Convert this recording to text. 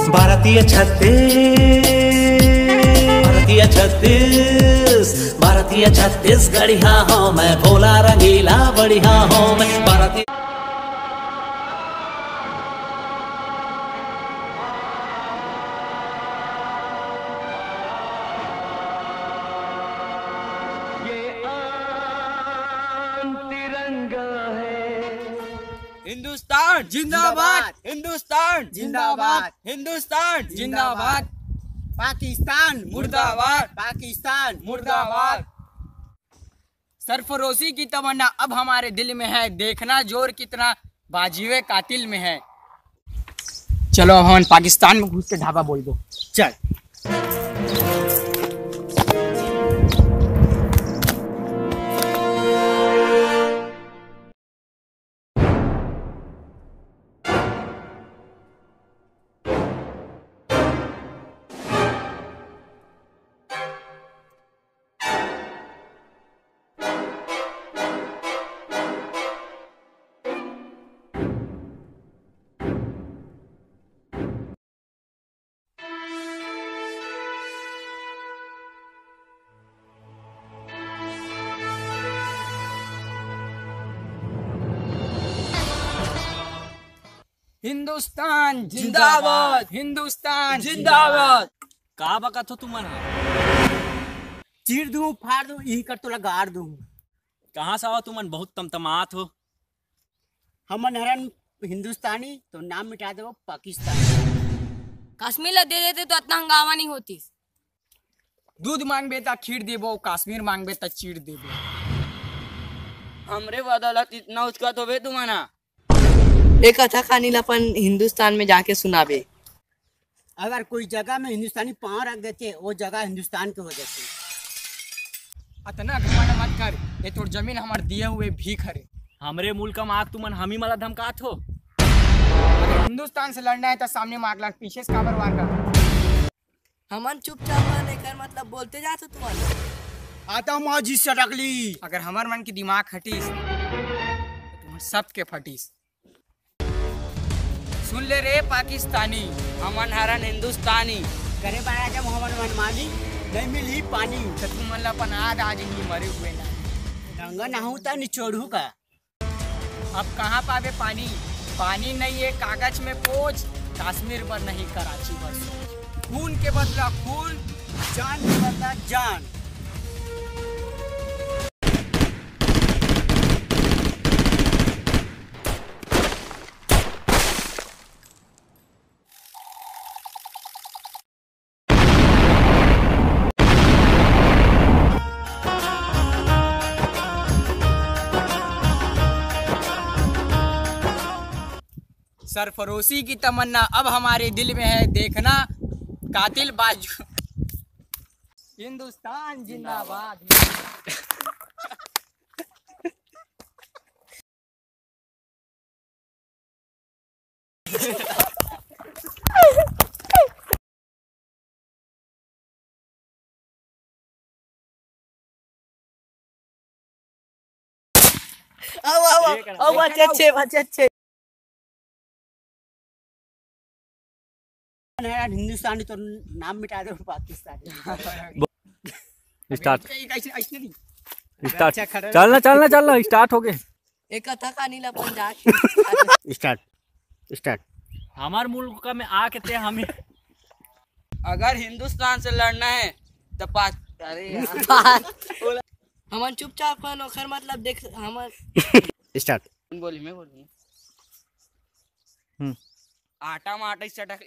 भारतीय छत्तीस भारतीय छत्तीसगढ़िया हूँ मैं, भोला रंगीला बढ़िया हूँ मैं भारतीय। हिंदुस्तान जिंदाबाद, हिंदुस्तान जिंदाबाद, हिंदुस्तान जिंदाबाद, पाकिस्तान मुर्दाबाद, पाकिस्तान मुर्दाबाद। सरफरोशी की तमन्ना अब हमारे दिल में है, देखना जोर कितना बाजीवे कातिल में है। चलो अब हम पाकिस्तान में घुस के ढाबा बोल दो। चल। हिंदुस्तान जिंदाबाद, हिंदुस्तान जिंदाबाद। का बकत हो तुम? चीर दूं, फाड़ दूं, यही कर तो गाड़ दूं। कहाँ से आओ तुमन? बहुत तमतमात हो। हमन हरन हिंदुस्तानी तो नाम मिटा दो पाकिस्तानी। कश्मीर ला दे देते तो इतना हंगामा नहीं होती। दूध मांग बेता खीर देबो, कश्मीर मांग बेता चीर देबो। हमरे बदौलत इतना उचकत होवे तुम्हारा। एक कथा कहानी अपन हिंदुस्तान में जाके सुनाबे। अगर कोई जगह में हिंदुस्तानी पाँव रख देते, वो जगह हिंदुस्तान के हो जाते। अतना घमंड मत कर, ये तो जमीन हमार दिए हुए भीख हरे। हमरे मुल्क में आग तुमन हमी मला धमकात हो। अगर हिंदुस्तान से लड़ना है तो सामने मार ला, पीछे से काबर वार कर। हमन चुपचाप लेकर मतलब बोलते जाते तुम्हारे। आता मौजी से रगली। अगर हमार मन की दिमाग हटीस तो तुम सबके फटीस। सुन ले रे पाकिस्तानी, हमन हरन हिंदुस्तानी। करे बाया जब मोहम्मद मनमानी नहीं मिली पानी तो तुम मन अपन आज ही मरे हुए ना। रंगा नहू ता निचोड़ू का। अब कहाँ पावे पानी? पानी नहीं है कागज में पोछ, कश्मीर पर नहीं कराची पर सोच। खून के बदला खून, जान के बदला जान। सरफरोशी की तमन्ना अब हमारे दिल में है, देखना कातिल बाजू। हिंदुस्तान जिंदाबाद। अच्छे हिंदुस्तानी तो नाम मिटा दो पाकिस्तानी। स्टार्ट स्टार्ट चलना स्टार्ट हो गए। एक कथा कहानी ला अपन जाके स्टार्ट। हमार मुल्क में आके ते हमें अगर हिंदुस्तान से लड़ना है तो अरे हमन चुपचाप ओखर मतलब देख हमर। स्टार्ट। बोली मैं बोली आटा में आटा ही चटक